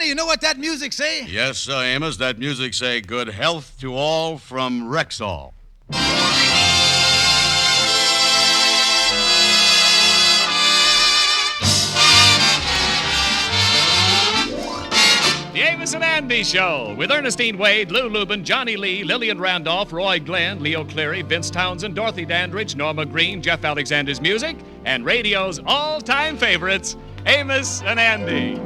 you know what that music say? Yes, sir, Amos. That music say good health to all from Rexall. The Amos and Andy Show with Ernestine Wade, Lou Lubin, Johnny Lee, Lillian Randolph, Roy Glenn, Leo Cleary, Vince Townsend, Dorothy Dandridge, Norma Green, Jeff Alexander's music, and radio's all-time favorites, Amos and Andy.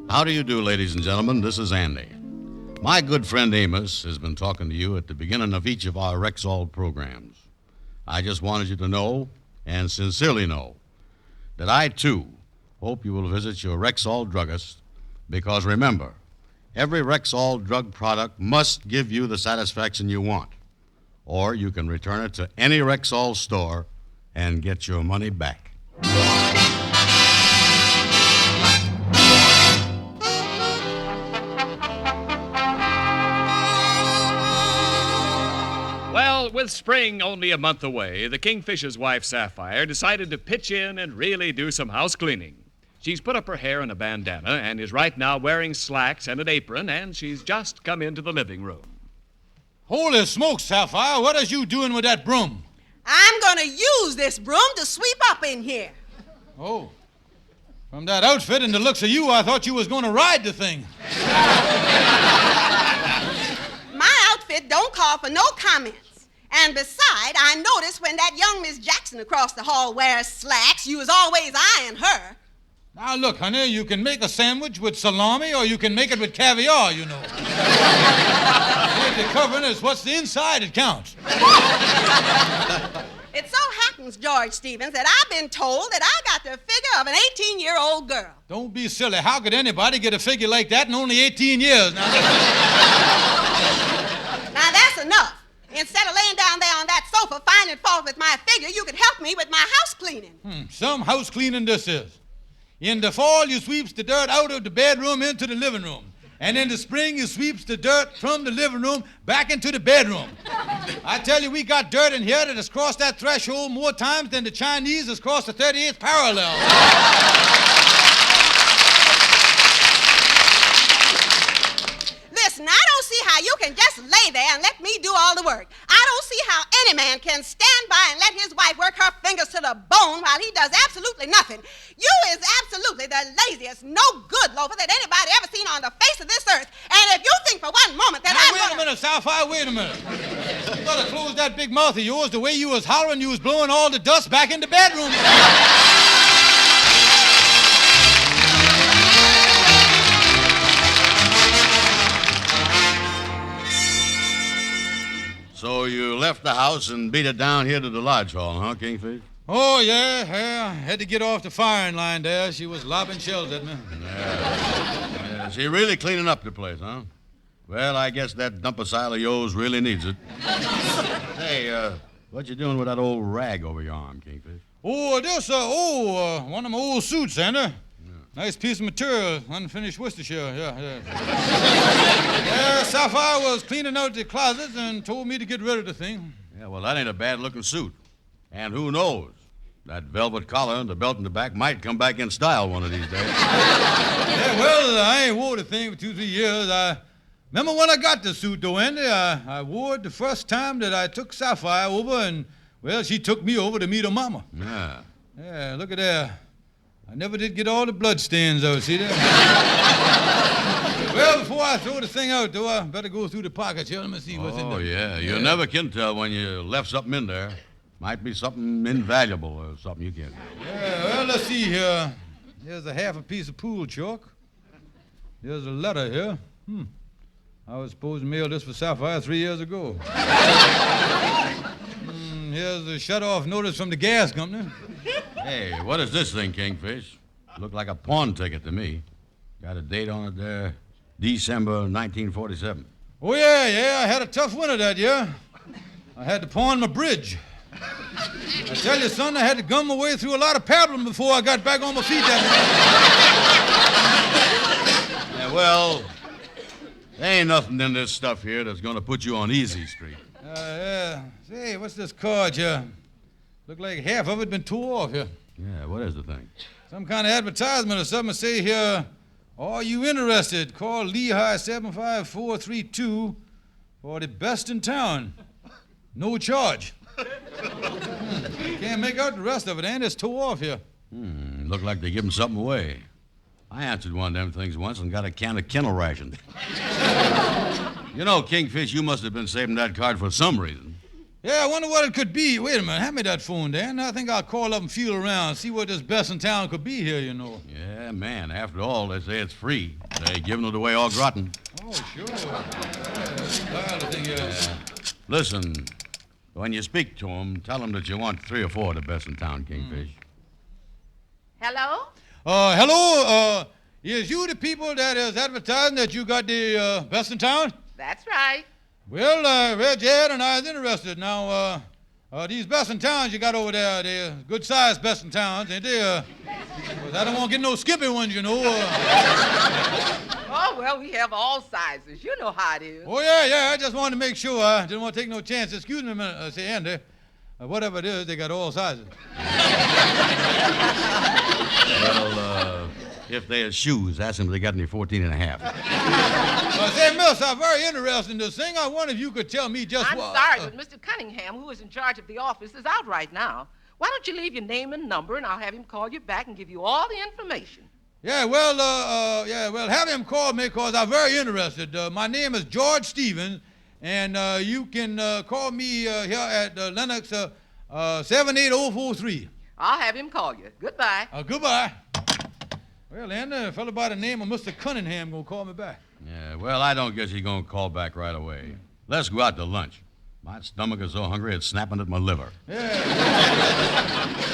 How do you do, ladies and gentlemen? This is Andy. My good friend Amos has been talking to you at the beginning of each of our Rexall programs. I just wanted you to know, and sincerely know, that I, too, hope you will visit your Rexall druggist, because remember, every Rexall drug product must give you the satisfaction you want, or you can return it to any Rexall store and get your money back. With spring only a month away, the Kingfisher's wife, Sapphire, decided to pitch in and really do some house cleaning. She's put up her hair in a bandana and is right now wearing slacks and an apron, and she's just come into the living room. Holy smokes, Sapphire, what is you doing with that broom? I'm going to use this broom to sweep up in here. Oh, from that outfit and the looks of you, I thought you was going to ride the thing. My outfit don't call for no comments. And beside, I noticed when that young Miss Jackson across the hall wears slacks, you was always eyeing her. Now, look, honey, you can make a sandwich with salami or you can make it with caviar, you know. The covering is what's the inside that counts. It so happens, George Stevens, that I've been told that I got the figure of an 18-year-old girl. Don't be silly. How could anybody get a figure like that in only 18 years? Now that's enough. Instead of laying down there on that sofa finding fault with my figure, you could help me with my house cleaning. Some house cleaning this is. In the fall, you sweeps the dirt out of the bedroom into the living room. And in the spring, you sweeps the dirt from the living room back into the bedroom. I tell you, we got dirt in here that has crossed that threshold more times than the Chinese has crossed the 38th parallel. Listen, I don't see how you can just lay there and let me do all the work. I don't see how any man can stand by and let his wife work her fingers to the bone while he does absolutely nothing. You is absolutely the laziest, no good loafer that anybody ever seen on the face of this earth. And if you think for one moment that Wait a minute, Sapphire, wait a minute. You gotta close that big mouth of yours. The way you was hollering, you was blowing all the dust back in the bedroom. So you left the house and beat it down here to the lodge hall, huh, Kingfish? Oh, yeah. I had to get off the firing line there. She was lobbing shells at me. Yeah, she really cleaning up the place, huh? Well, I guess that dump-a-sile of yours really needs it. Hey, what you doing with that old rag over your arm, Kingfish? Oh, this, one of my old suits, Andy. Nice piece of material, unfinished Worcestershire, yeah. Yeah, Sapphire was cleaning out the closets and told me to get rid of the thing. Yeah, well, that ain't a bad-looking suit. And who knows? That velvet collar and the belt in the back might come back in style one of these days. Yeah, well, I ain't wore the thing for 2-3 years. I remember when I got the suit, though, Andy. I wore it the first time that I took Sapphire over, and, well, she took me over to meet her mama. Yeah. Yeah, look at there. I never did get all the blood stains out, see there? Well, before I throw the thing out, though, I better go through the pockets here. Let me see what's in there. Oh, yeah. You never can tell when you left something in there. Might be something invaluable or something you can't do. Yeah, well, let's see here. Here's a half a piece of pool chalk. Here's a letter here. I was supposed to mail this for Sapphire 3 years ago. Here's a shut-off notice from the gas company. Hey, what is this thing, Kingfish? Looked like a pawn ticket to me. Got a date on it there, December 1947. Oh, yeah, I had a tough winter that year. I had to pawn my bridge. I tell you, son, I had to gum my way through a lot of pablum before I got back on my feet that night. Yeah, well, There ain't nothing in this stuff here that's going to put you on easy street. Yeah. Say, what's this card here? Look like half of it been tore off here. Yeah, what is the thing? Some kind of advertisement or something. Say here, are you interested? Call Lehigh 75432 for the best in town. No charge. Can't make out the rest of it, and it's tore off here. Look like they give him something away. I answered one of them things once and got a can of kennel ration. You know, Kingfish, you must have been saving that card for some reason. Yeah, I wonder what it could be. Wait a minute, hand me that phone, Dan. I think I'll call up and feel around, see what this best in town could be here, you know. Yeah, man, after all, they say it's free. They giving it away all grotten. Oh, sure. Yeah. Listen, when you speak to them, tell them that you want 3 or 4 of the best in town, Kingfish. Hello? Hello, is you the people that is advertising that you got the best in town? That's right. Well, Red Jed and I is interested. Now, these best in towns you got over there, they're good-sized best in towns, ain't they? 'Cause I don't want to get no skippy ones, you know. Oh, well, we have all sizes. You know how it is. Oh, yeah, I just wanted to make sure. I didn't want to take no chance. Excuse me a minute, say, Andy. Whatever it is, they got all sizes. Well, if there's shoes, ask them if they got any 14 and a half. Say, Miss, I'm very interested in this thing. I wonder if you could tell me just I'm what... sorry, but Mr. Cunningham, who is in charge of the office, is out right now. Why don't you leave your name and number, and I'll have him call you back and give you all the information. Yeah, well, have him call me because I'm very interested. My name is George Stevens, and you can call me here at Lennox 78043. I'll have him call you. Goodbye. Goodbye. Well, then, a fellow by the name of Mr. Cunningham gonna call me back. Yeah, well, I don't guess he's going to call back right away. Let's go out to lunch. My stomach is so hungry it's snapping at my liver. Yeah.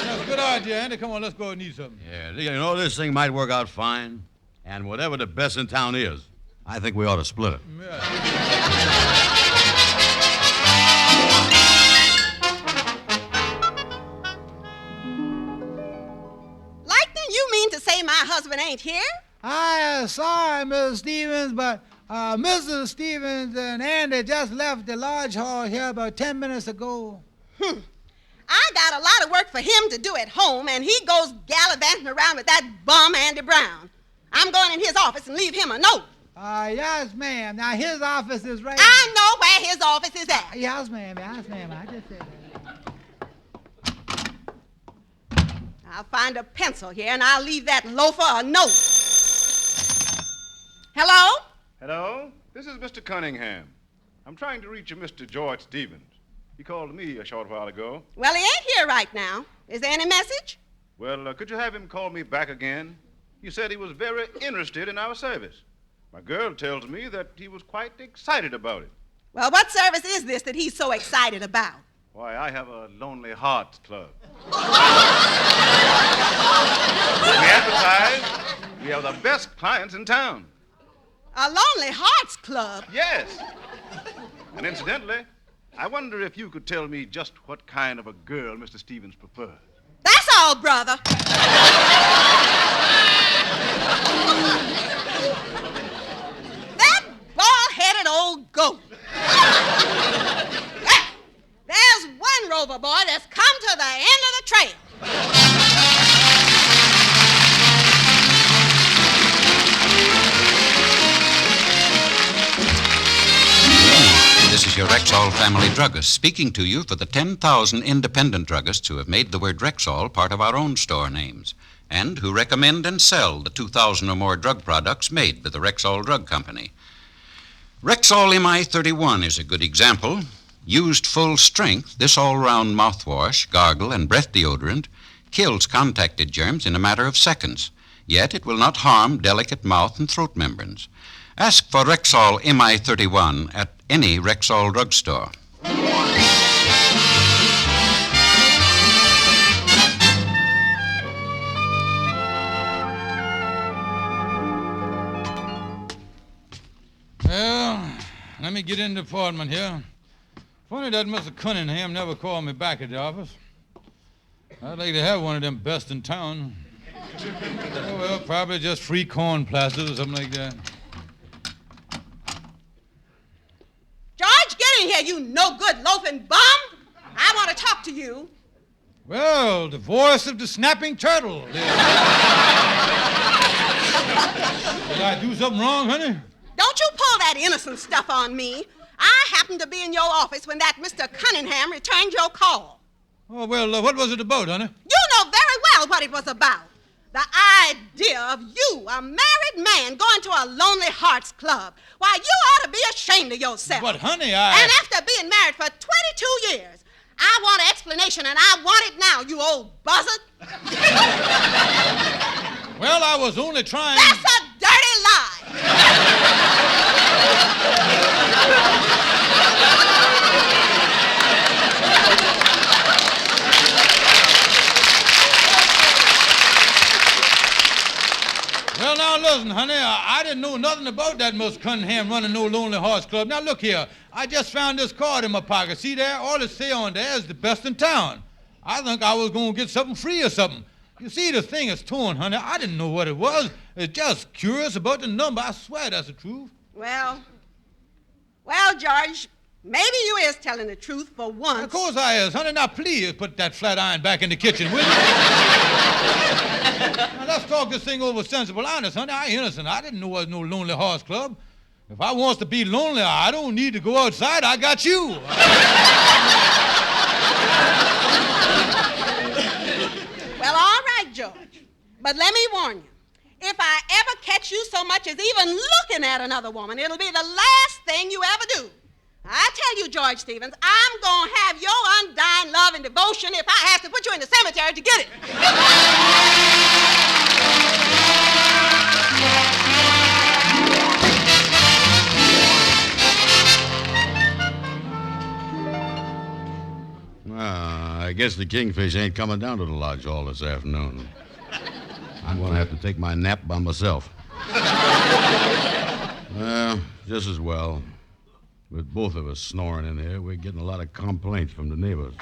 That's a good idea, Andy. Come on, let's go and eat something. Yeah, you know, this thing might work out fine. And whatever the best in town is, I think we ought to split it. Yeah. Lightning, you mean to say my husband ain't here? Sorry, Mrs. Stevens, but Mrs. Stevens and Andy just left the lodge hall here about 10 minutes ago. I got a lot of work for him to do at home, and he goes gallivanting around with that bum Andy Brown. I'm going in his office and leave him a note. Yes, ma'am. Now, his office is right... I know where his office is at. Yes, ma'am. I just said that. I'll find a pencil here, and I'll leave that loafer a note. Hello? Hello? This is Mr. Cunningham. I'm trying to reach a Mr. George Stevens. He called me a short while ago. Well, he ain't here right now. Is there any message? Well, could you have him call me back again? He said he was very interested in our service. My girl tells me that he was quite excited about it. Well, what service is this that he's so excited about? Why, I have a Lonely Hearts Club. We advertise. We have the best clients in town. A Lonely Hearts Club? Yes. And incidentally, I wonder if you could tell me just what kind of a girl Mr. Stevens prefers. That's all, brother. That bald-headed old goat. There's one rover boy that's come to the end of the trail. This is your Rexall family druggist speaking to you for the 10,000 independent druggists who have made the word Rexall part of our own store names and who recommend and sell the 2,000 or more drug products made by the Rexall Drug Company. Rexall MI31 is a good example. Used full strength, this all-round mouthwash, gargle, and breath deodorant kills contacted germs in a matter of seconds, yet it will not harm delicate mouth and throat membranes. Ask for Rexall MI31 at any Rexall drugstore. Well, let me get in the apartment here. Funny that Mr. Cunningham never called me back at the office. I'd like to have one of them best in town. Oh, well, probably just free corn plasters or something like that. you no-good loafing bum. I want to talk to you. Well, the voice of the snapping turtle. Did I do something wrong, honey? Don't you pull that innocent stuff on me. I happened to be in your office when that Mr. Cunningham returned your call. Oh, well, what was it about, honey? You know very well what it was about. The idea of you, a married man, going to a Lonely Hearts Club. Why, you ought to be ashamed of yourself. But, honey, And after being married for 22 years, I want an explanation, and I want it now, you old buzzard. Well, I was only trying... That's a dirty lie. Well, now, listen, honey, I didn't know nothing about that Miss Cunningham running no Lonely Hearts Club. Now, look here. I just found this card in my pocket. See there? All it say on there is the best in town. I think I was going to get something free or something. You see, the thing is torn, honey. I didn't know what it was. It's just curious about the number. I swear that's the truth. Well, George, maybe you is telling the truth for once. Of course I is, honey. Now, please put that flat iron back in the kitchen, will you? Now, let's talk this thing over sensible honest, honey. I ain't innocent. I didn't know there was no Lonely Hearts Club. If I wants to be lonely, I don't need to go outside. I got you. Well, all right, George. But let me warn you. If I ever catch you so much as even looking at another woman, it'll be the last thing you ever do. I tell you, George Stevens, I'm going to have your undying love and devotion if I have to put you in the cemetery to get it. I guess the kingfish ain't coming down to the lodge hall this afternoon. I'm going to have to take my nap by myself. Well, just as well. With both of us snoring in here, we're getting a lot of complaints from the neighbors.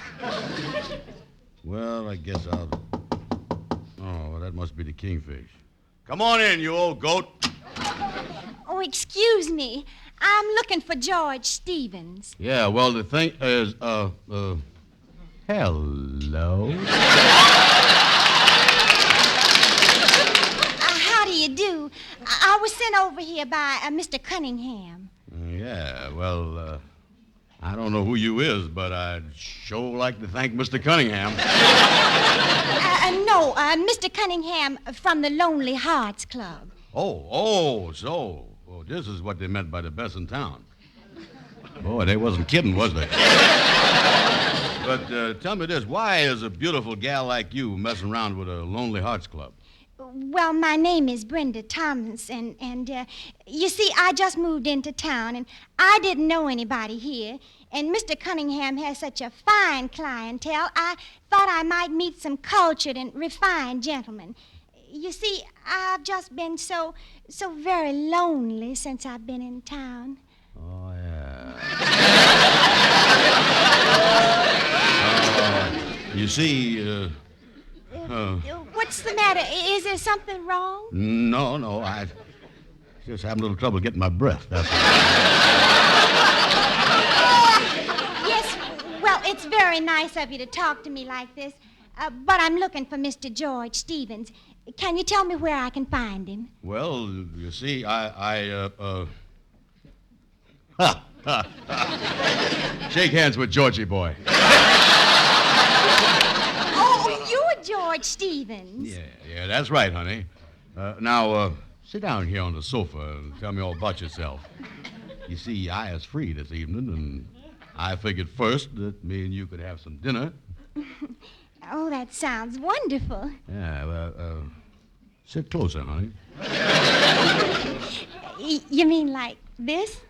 Well, I guess I'll... Oh, that must be the kingfish. Come on in, you old goat. Oh, excuse me. I'm looking for George Stevens. Yeah, well, the thing is, hello. How do you do? I was sent over here by Mr. Cunningham. Yeah, well, I don't know who you is, but I'd sure like to thank Mr. Cunningham. No, Mr. Cunningham from the Lonely Hearts Club. So this is what they meant by the best in town. Boy, they wasn't kidding, was they? But tell me this, why is a beautiful gal like you messing around with a Lonely Hearts Club? Well, my name is Brenda Thompson, and you see, I just moved into town, and I didn't know anybody here, and Mr. Cunningham has such a fine clientele, I thought I might meet some cultured and refined gentlemen. You see, I've just been so very lonely since I've been in town. Oh, yeah. You see, What's the matter? Is there something wrong? No, I just having a little trouble getting my breath, that's all. Yes, well, it's very nice of you to talk to me like this, but I'm looking for Mr. George Stevens. Can you tell me where I can find him? Well, you see, Shake hands with Georgie boy. Oh, you're George Stevens. Yeah, that's right, honey. Now, sit down here on the sofa and tell me all about yourself. You see, I is free this evening, and I figured first that me and you could have some dinner. Oh, that sounds wonderful. Yeah, sit closer, honey. You mean like this?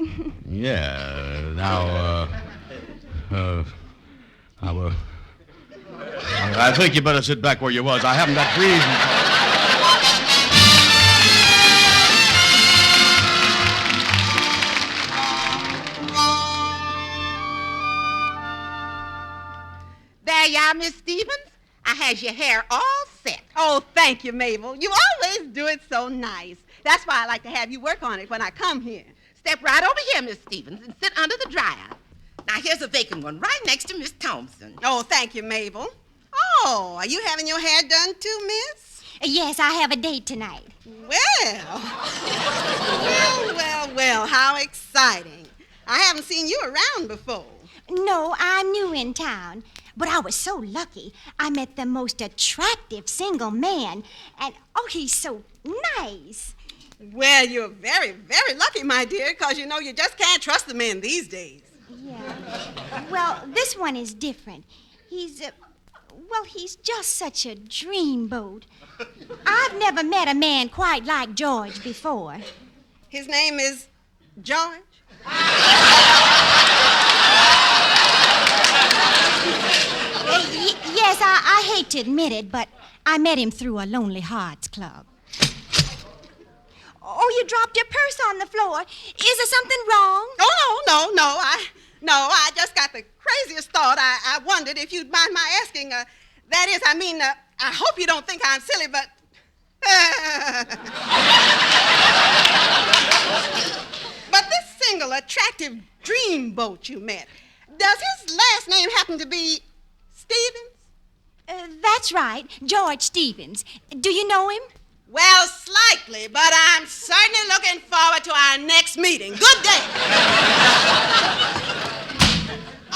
Yeah, now, I think you better sit back where you was. I haven't got breathing. There you are, Miss Stevens. I has your hair all set. Oh, thank you, Mabel. You always do it so nice. That's why I like to have you work on it when I come here. Step right over here, Miss Stevens, and sit under the dryer. Now, Now, here's a vacant one right next to Miss Thompson. Oh, thank you, Mabel. Oh, are you having your hair done too, miss? Yes, I have a date tonight. Well, how exciting. I haven't seen you around before. No, I'm new in town. But I was so lucky. I met the most attractive single man. And, oh, he's so nice. Well, you're very, very lucky, my dear, because you know you just can't trust the men these days. Yeah. Well, this one is different. He's just such a dreamboat. I've never met a man quite like George before. His name is George? Yes, I hate to admit it, but I met him through a Lonely Hearts Club. Oh, you dropped your purse on the floor. Is there something wrong? Oh, no. I just got the craziest thought. I wondered if you'd mind my asking. I hope you don't think I'm silly, but... But this single, attractive dreamboat you met, does his last name happen to be Stevens? That's right, George Stevens. Do you know him? Well, slightly, but I'm certainly looking forward to our next meeting. Good day.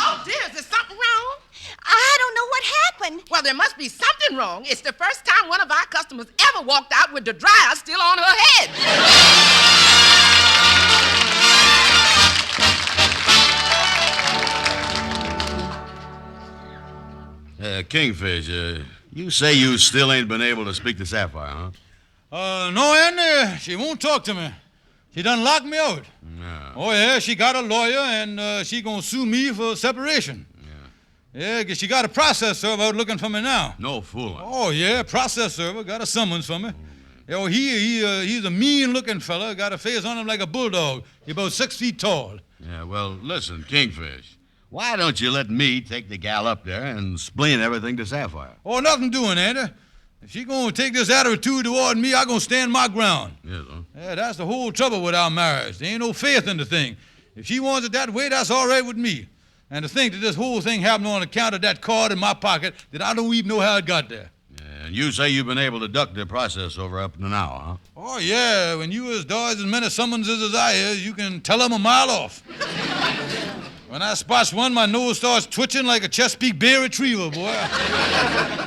Oh, dear, is there something wrong? I don't know what happened. Well, there must be something wrong. It's the first time one of our customers ever walked out with the dryer still on her head. Kingfish, you say you still ain't been able to speak to Sapphire, huh? No, Andy, she won't talk to me. She done locked me out. Yeah. Oh, yeah, she got a lawyer, and she gonna sue me for separation. Yeah, 'cause she got a process server out looking for me now. No fooling. Oh, yeah, process server got a summons for me. Oh, he's a mean-looking fella, got a face on him like a bulldog. He's about 6 feet tall. Yeah, well, listen, Kingfish, why don't you let me take the gal up there and explain everything to Sapphire? Oh, nothing doing, Andy. If she gonna take this attitude toward me, I gonna stand my ground. Yes, huh? Yeah, that's the whole trouble with our marriage. There ain't no faith in the thing. If she wants it that way, that's all right with me. And to think that this whole thing happened on account of that card in my pocket that I don't even know how it got there. Yeah, and you say you've been able to duck the process over up to now, huh? Oh, yeah, when you dodge as many summonses as I is, you can tell them a mile off. When I spots one, my nose starts twitching like a Chesapeake Bay retriever, boy.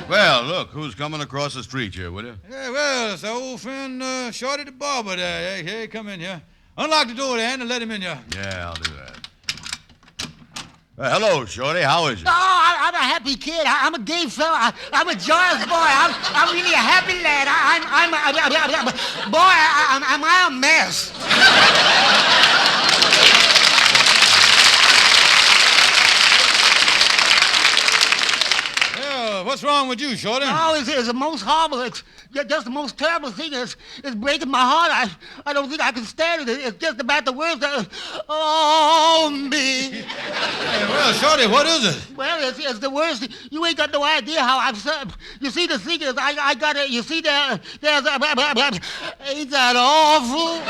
Well, look, who's coming across the street here, will you? Yeah, well, it's our old friend Shorty the barber there. Hey, come in here. Unlock the door there, and let him in here. Yeah, I'll do that. Hello, Shorty. How is it? Oh, I'm a happy kid. I'm a gay fella. I'm a joyous boy. I'm really a happy lad. I'm a mess. What's wrong with you, Shorty? Oh, it's the most horrible. It's just the most terrible thing. It's breaking my heart. I don't think I can stand it. It's just about the words that... Oh, me. Hey, well, Shorty, what is it? Well, it's the worst. You ain't got no idea how I'm... You see, the thing is, I got it. You see, there's... Ain't that awful?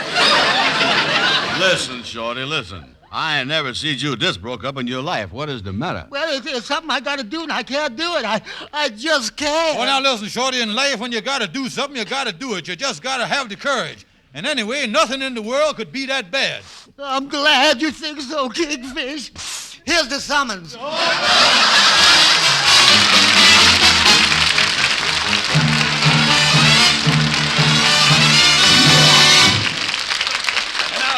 Listen, Shorty, listen. I ain't never seen you this broke up in your life. What is the matter? Well, it's something I got to do, and I can't do it. I just can't. Well, now, listen, Shorty, in life, when you got to do something, you got to do it. You just got to have the courage. And anyway, nothing in the world could be that bad. I'm glad you think so, Kingfish. Here's the summons.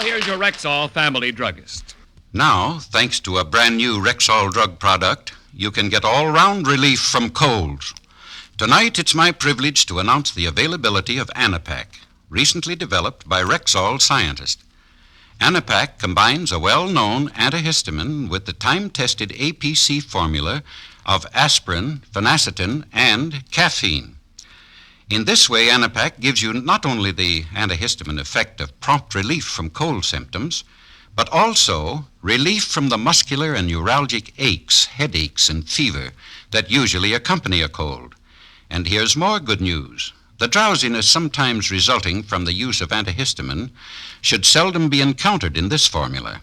Here's your Rexall family druggist. Now, thanks to a brand new Rexall drug product, you can get all-round relief from colds. Tonight, it's my privilege to announce the availability of Anapac, recently developed by Rexall scientists. Anapac combines a well-known antihistamine with the time-tested APC formula of aspirin, phenacetin, and caffeine. In this way, Anapac gives you not only the antihistamine effect of prompt relief from cold symptoms, but also relief from the muscular and neuralgic aches, headaches, and fever that usually accompany a cold. And here's more good news. The drowsiness sometimes resulting from the use of antihistamine should seldom be encountered in this formula.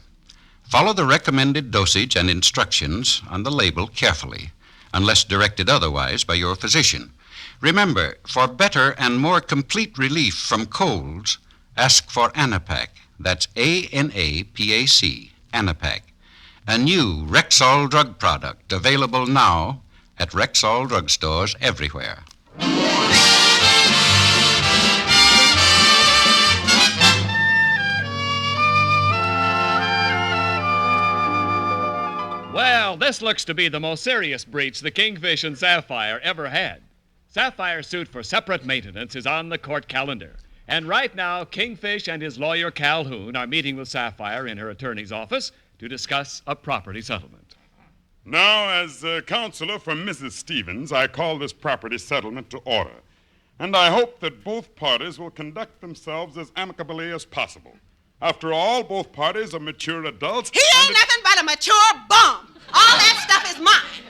Follow the recommended dosage and instructions on the label carefully, unless directed otherwise by your physician. Remember, for better and more complete relief from colds, ask for Anapac. That's A-N-A-P-A-C, Anapac. A new Rexall drug product available now at Rexall drugstores everywhere. Well, this looks to be the most serious breach the Kingfish and Sapphire ever had. Sapphire's suit for separate maintenance is on the court calendar. And right now, Kingfish and his lawyer Calhoun are meeting with Sapphire in her attorney's office to discuss a property settlement. Now, as counselor for Mrs. Stevens, I call this property settlement to order. And I hope that both parties will conduct themselves as amicably as possible. After all, both parties are mature adults. He ain't nothing but a mature bum. All that stuff is mine.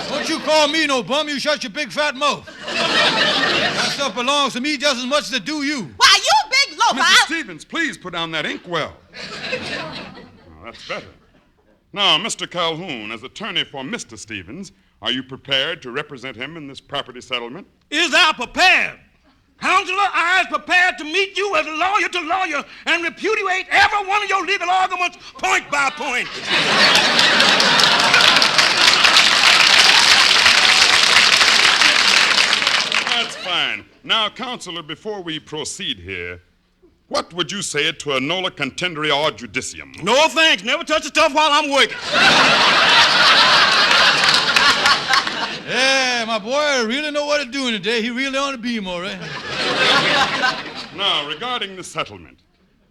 Don't you call me no bum. You shut your big fat mouth. That stuff belongs to me just as much as it do you. Why, you big loafer. Mrs. Stevens, please put down that inkwell. Now, that's better. Now, Mr. Calhoun, as attorney for Mr. Stevens, are you prepared to represent him in this property settlement? Is thou prepared? Counselor, I am prepared to meet you as lawyer to lawyer and repudiate every one of your legal arguments point by point. That's fine. Now, counselor, before we proceed here, what would you say to a nola contendere ad judicium? No thanks. Never touch the stuff while I'm working. Yeah, my boy really know what he's doing today. He really on the beam, all right. Now, regarding the settlement,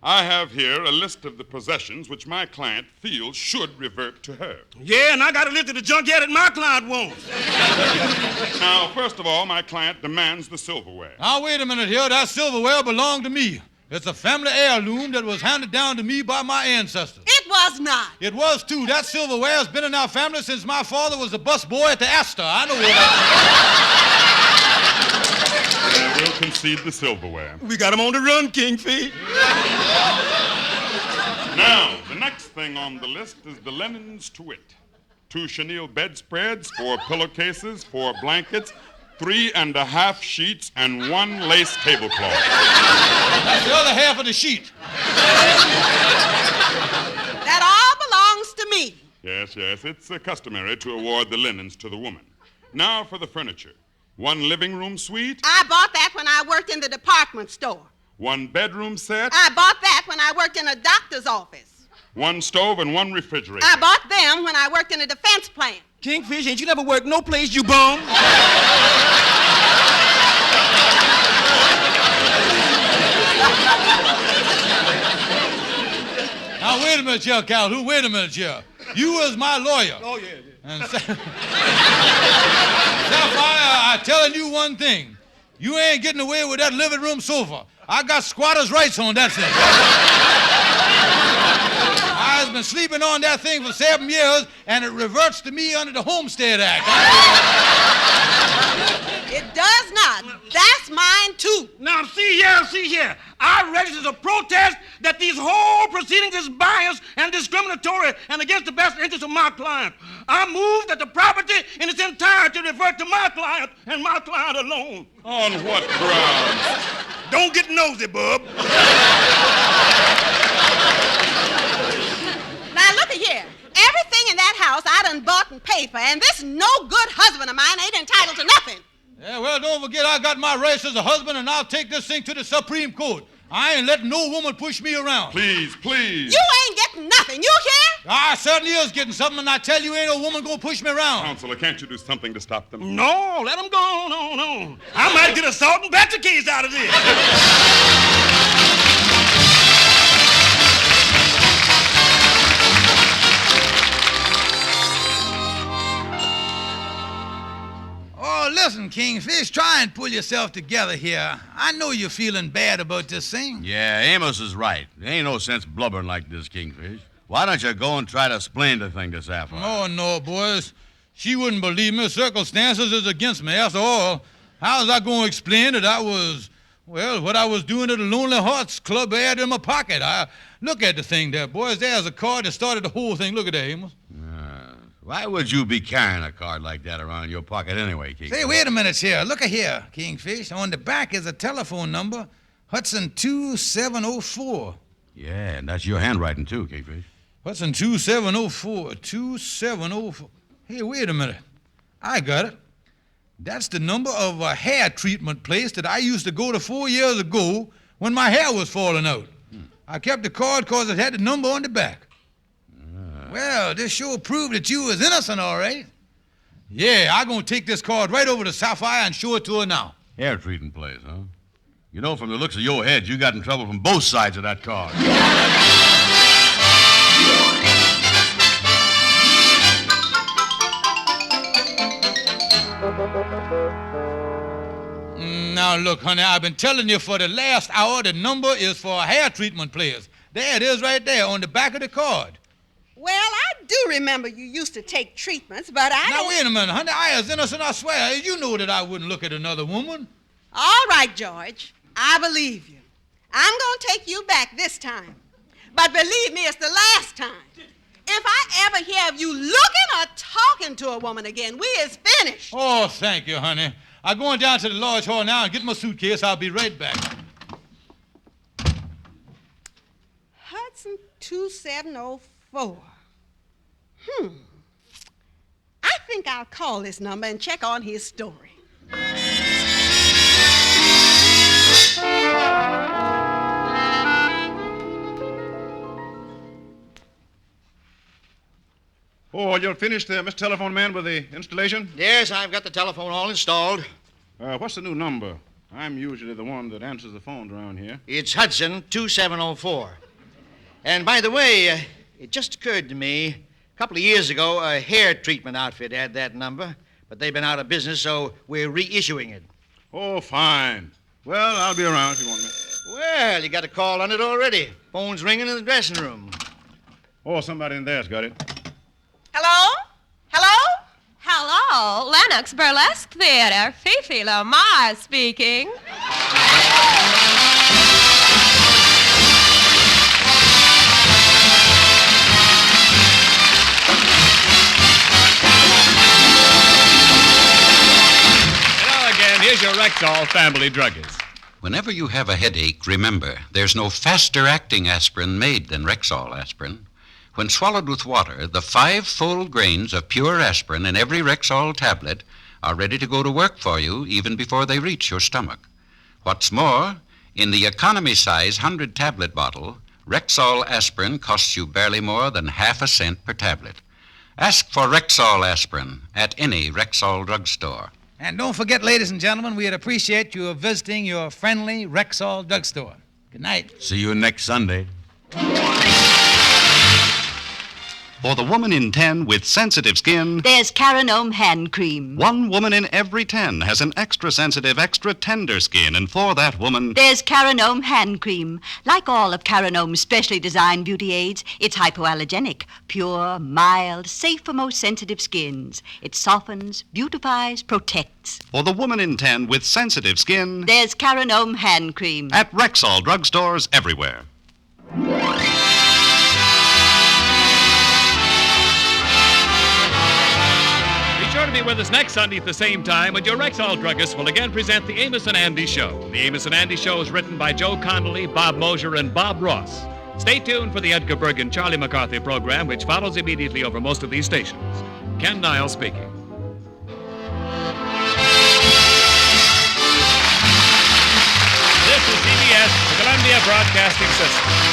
I have here a list of the possessions which my client feels should revert to her. Yeah, and I got a list of the junkyard that my client wants. Now, first of all, my client demands the silverware. Now, wait a minute here. That silverware belonged to me. It's a family heirloom that was handed down to me by my ancestors. It was not. It was, too. That silverware has been in our family since my father was a busboy at the Astor. I know what We'll concede the silverware. We got him on the run, Kingfish. Now, the next thing on the list is the linens to wit. 2 chenille bedspreads, 4 pillowcases, 4 blankets, 3.5 sheets, and 1 lace tablecloth. That's the other half of the sheet. That all belongs to me. Yes, it's customary to award the linens to the woman. Now for the furniture. 1 living room suite. I bought that when I worked in the department store. 1 bedroom set. I bought that when I worked in a doctor's office. 1 stove and 1 refrigerator. I bought them when I worked in a defense plant. Kingfish, ain't you never worked no place, you bum? Now, wait a minute here, Calhoun. Wait a minute here. You was my lawyer. Oh, yeah. And Sapphire, I'm telling you one thing. You ain't getting away with that living room sofa. I got squatter's rights on that thing. I've been sleeping on that thing for 7 years, and it reverts to me under the Homestead Act. It does not. That's mine, too. Now, see here. I register a protest that these whole proceedings is biased and discriminatory and against the best interest of my client. I move that the property in its entirety revert to my client and my client alone. On what grounds? Don't get nosy, bub. Now, look here. Everything in that house I done bought and paid for, and this no-good husband of mine ain't entitled to nothing. Yeah, well, don't forget I got my rights as a husband, and I'll take this thing to the Supreme Court. I ain't letting no woman push me around. Please. You ain't getting nothing. You hear? I certainly is getting something, and I tell you, ain't no woman gonna push me around. Counselor, can't you do something to stop them? No, let them go on. I might get a salt and pepper case out of this. Oh, listen, Kingfish, try and pull yourself together here. I know you're feeling bad about this thing. Yeah, Amos is right. There ain't no sense blubbering like this, Kingfish. Why don't you go and try to explain the thing to Sapphire? Oh, no, boys. She wouldn't believe me. Circumstances is against me. After all, how's I going to explain that I was Well, what I was doing at the Lonely Hearts Club I had in my pocket. Look at the thing there, boys. There's a card that started the whole thing. Look at that, Amos. Why would you be carrying a card like that around in your pocket anyway, Kingfish? Say, wait a minute here. Look at here, Kingfish. On the back is a telephone number, Hudson 2704. Yeah, and that's your handwriting, too, Kingfish. Hudson 2704. 2704. Hey, wait a minute. I got it. That's the number of a hair treatment place that I used to go to 4 years ago when my hair was falling out. I kept the card because it had the number on the back. Well, this sure proved that you was innocent, all right. Yeah, I'm going to take this card right over to Sapphire and show it to her now. Hair treating place, huh? You know, from the looks of your head, you got in trouble from both sides of that card. Now, look, honey, I've been telling you for the last hour the number is for hair treatment players. There it is right there on the back of the card. Well, I do remember you used to take treatments, but I Now, don't... wait a minute, honey. I was innocent, I swear. You know that I wouldn't look at another woman. All right, George. I believe you. I'm going to take you back this time. But believe me, it's the last time. If I ever hear of you looking or talking to a woman again, we is finished. Oh, thank you, honey. I'm going down to the lodge hall now and get my suitcase. I'll be right back. Hudson 2704. I think I'll call this number and check on his story. Oh, you're finished there, Mr. Telephone Man, with the installation? Yes, I've got the telephone all installed. What's the new number? I'm usually the one that answers the phones around here. It's Hudson 2704. And by the way, it just occurred to me, a couple of years ago, a hair treatment outfit had that number, but they've been out of business, so we're reissuing it. Oh, fine. Well, I'll be around if you want me. Well, you got a call on it already. Phone's ringing in the dressing room. Oh, somebody in there's got it. Hello? Hello? Hello, Lennox Burlesque Theater. Fifi Lamar speaking. Hello again. Here's your Rexall family druggist. Whenever you have a headache, remember, there's no faster-acting aspirin made than Rexall aspirin. When swallowed with water, the 5 full grains of pure aspirin in every Rexall tablet are ready to go to work for you even before they reach your stomach. What's more, in the economy-size 100-tablet bottle, Rexall aspirin costs you barely more than half a cent per tablet. Ask for Rexall aspirin at any Rexall drugstore. And don't forget, ladies and gentlemen, we'd appreciate you visiting your friendly Rexall drugstore. Good night. See you next Sunday. For the woman in 10 with sensitive skin, there's Caranome hand cream. 1 woman in every 10 has an extra sensitive, extra tender skin, and for that woman, there's Caranome hand cream. Like all of Caranome's specially designed beauty aids, it's hypoallergenic, pure, mild, safe for most sensitive skins. It softens, beautifies, protects. For the woman in 10 with sensitive skin, there's Caranome hand cream. At Rexall drugstores everywhere. Be sure to be with us next Sunday at the same time when your Rexall druggist will again present the Amos and Andy Show. The Amos and Andy Show is written by Joe Connolly, Bob Mosier, and Bob Ross. Stay tuned for the Edgar Berg and Charlie McCarthy program, which follows immediately over most of these stations. Ken Niles speaking. This is CBS, the Columbia Broadcasting System.